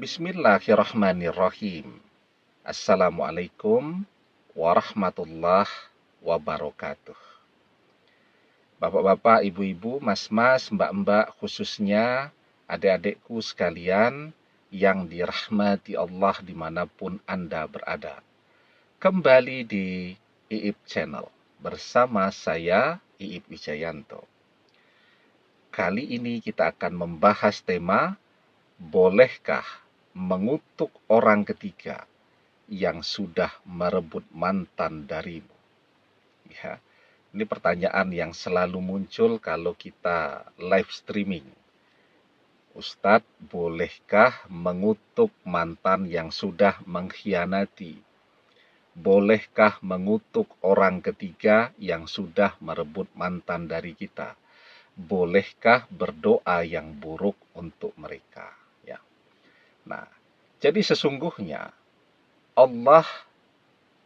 Bismillahirrahmanirrahim. Assalamualaikum warahmatullahi wabarakatuh. Bapak-bapak, ibu-ibu, mas-mas, mbak-mbak, khususnya adik-adikku sekalian yang dirahmati Allah dimanapun Anda berada. Kembali di IIP Channel bersama saya, IIP Wijayanto. Kali ini kita akan membahas tema, bolehkah mengutuk orang ketiga yang sudah merebut mantan darimu? Ya, ini pertanyaan yang selalu muncul kalau kita live streaming. Ustadz, bolehkah mengutuk mantan yang sudah mengkhianati? Bolehkah mengutuk orang ketiga yang sudah merebut mantan dari kita? Bolehkah berdoa yang buruk untuk mereka? Ya. Nah, jadi sesungguhnya Allah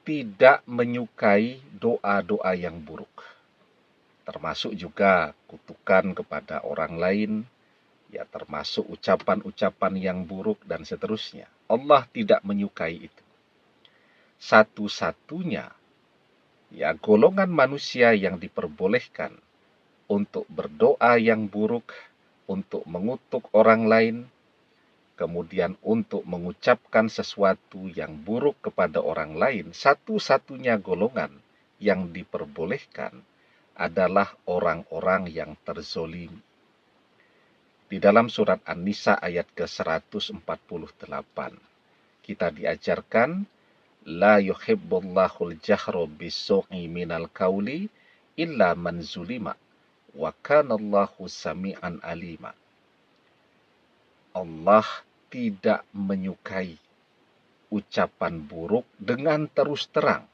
tidak menyukai doa-doa yang buruk, termasuk juga kutukan kepada orang lain, ya, termasuk ucapan-ucapan yang buruk dan seterusnya. Allah tidak menyukai itu. Satu-satunya ya golongan manusia yang diperbolehkan untuk berdoa yang buruk, untuk mengutuk orang lain, kemudian untuk mengucapkan sesuatu yang buruk kepada orang lain, satu-satunya golongan yang diperbolehkan adalah orang-orang yang terzolimi. Di dalam surat An-Nisa ayat ke-148, kita diajarkan, la yuhibbullahul jahra bisu'i minal qauli illa man zulima wa kanallahu sami'an alima. Allah tidak menyukai ucapan buruk dengan terus terang,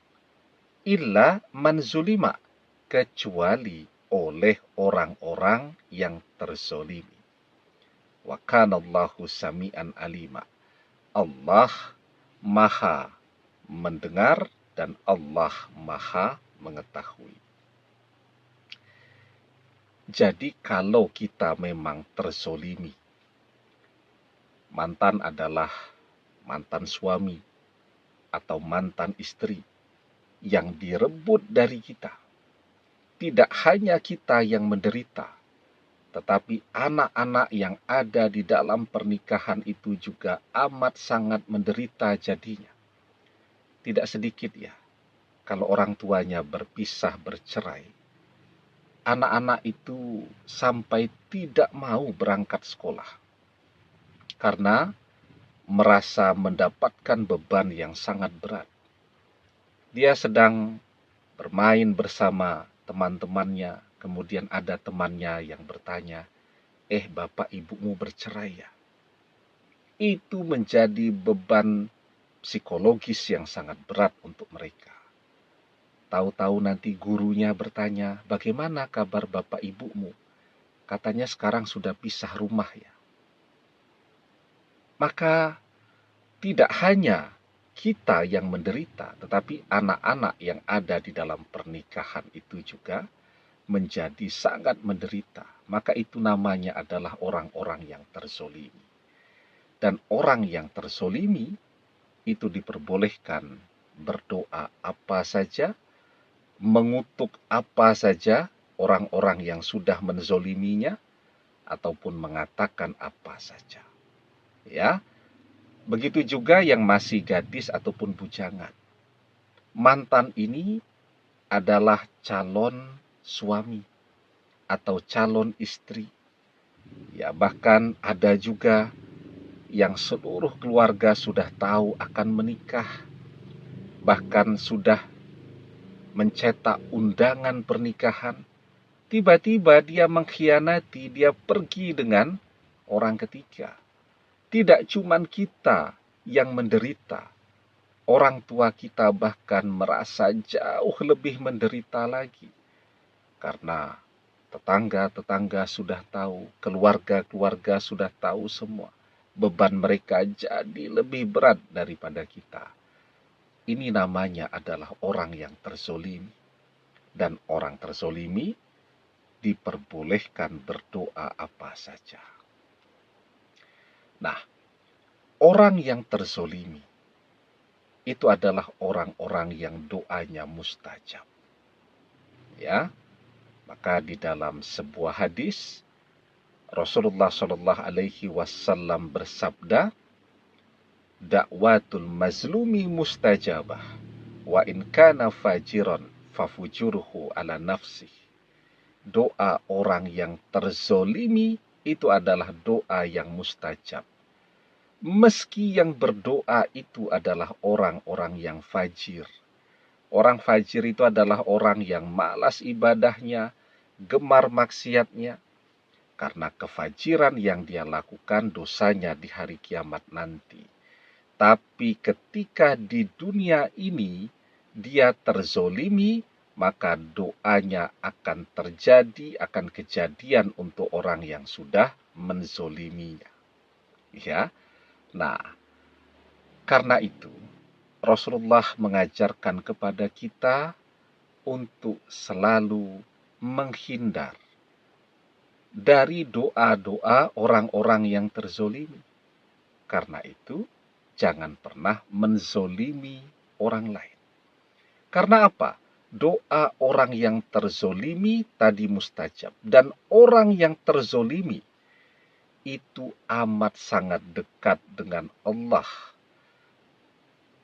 illa man zulima, kecuali oleh orang-orang yang terzolimi. Wa kanallahu sami'an alima. Allah maha mendengar dan Allah maha mengetahui. Jadi kalau kita memang terzolimi, mantan adalah mantan suami atau mantan istri yang direbut dari kita, tidak hanya kita yang menderita, tetapi anak-anak yang ada di dalam pernikahan itu juga amat sangat menderita jadinya. Tidak sedikit ya, kalau orang tuanya berpisah bercerai, anak-anak itu sampai tidak mau berangkat sekolah karena merasa mendapatkan beban yang sangat berat. Dia sedang bermain bersama teman-temannya, kemudian ada temannya yang bertanya, bapak ibumu bercerai ya? Itu menjadi beban psikologis yang sangat berat untuk mereka. Tahu-tahu nanti gurunya bertanya, bagaimana kabar bapak ibumu? Katanya sekarang sudah pisah rumah ya. Maka tidak hanya kita yang menderita, tetapi anak-anak yang ada di dalam pernikahan itu juga menjadi sangat menderita. Maka itu namanya adalah orang-orang yang terzolimi. Dan orang yang terzolimi itu diperbolehkan berdoa apa saja, mengutuk apa saja orang-orang yang sudah menzoliminya, ataupun mengatakan apa saja. Ya, begitu juga yang masih gadis ataupun bujangan. Mantan ini adalah calon suami atau calon istri. Ya, bahkan ada juga yang seluruh keluarga sudah tahu akan menikah, bahkan sudah mencetak undangan pernikahan. Tiba-tiba dia mengkhianati, dia pergi dengan orang ketiga. Tidak cuman kita yang menderita, orang tua kita bahkan merasa jauh lebih menderita lagi. Karena tetangga-tetangga sudah tahu, keluarga-keluarga sudah tahu semua. Beban mereka jadi lebih berat daripada kita. Ini namanya adalah orang yang terzolimi. Dan orang terzolimi diperbolehkan berdoa apa saja. Nah, orang yang terzolimi itu adalah orang-orang yang doanya mustajab. Ya, maka di dalam sebuah hadis Rasulullah Shallallahu Alaihi Wasallam bersabda, dakwatul mazlumi mustajabah, wa in kana fajiran fafujuruhu ala nafsih. Doa orang yang terzolimi itu adalah doa yang mustajab. Meski yang berdoa itu adalah orang-orang yang fajir. Orang fajir itu adalah orang yang malas ibadahnya, gemar maksiatnya. Karena kefajiran yang dia lakukan dosanya di hari kiamat nanti. Tapi ketika di dunia ini dia terzolimi, maka doanya akan terjadi, akan kejadian untuk orang yang sudah menzoliminya. Ya, nah, karena itu Rasulullah mengajarkan kepada kita untuk selalu menghindar dari doa-doa orang-orang yang terzolimi. Karena itu, jangan pernah menzolimi orang lain. Karena apa? Doa orang yang terzolimi tadi mustajab. Dan orang yang terzolimi itu amat sangat dekat dengan Allah.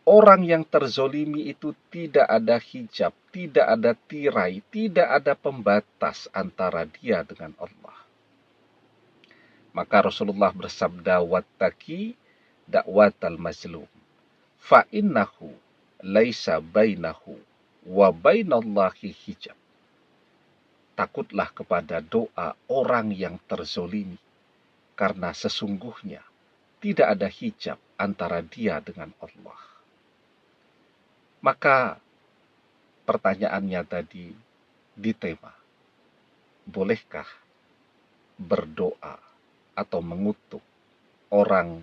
Orang yang terzolimi itu tidak ada hijab, tidak ada tirai, tidak ada pembatas antara dia dengan Allah. Maka Rasulullah bersabda, wattaqi da'watal mazlum, fa innahu laisa bainahu wa bainallahi hijab. Takutlah kepada doa orang yang terzolimi, karena sesungguhnya tidak ada hijab antara dia dengan Allah. Maka pertanyaannya tadi di tema, bolehkah berdoa atau mengutuk orang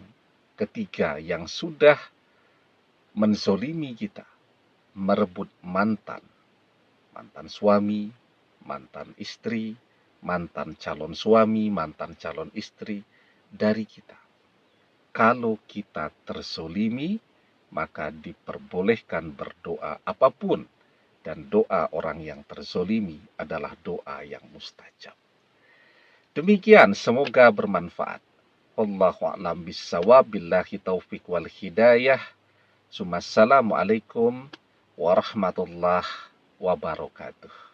ketiga yang sudah menzolimi kita, merebut mantan suami, mantan istri, mantan calon suami, mantan calon istri dari kita. Kalau kita terzolimi, maka diperbolehkan berdoa apapun, dan doa orang yang terzolimi adalah doa yang mustajab. Demikian, semoga bermanfaat. Wallahu a'lam bissawab, billahi taufiq wal hidayah. Assalamualaikum warahmatullahi wabarakatuh.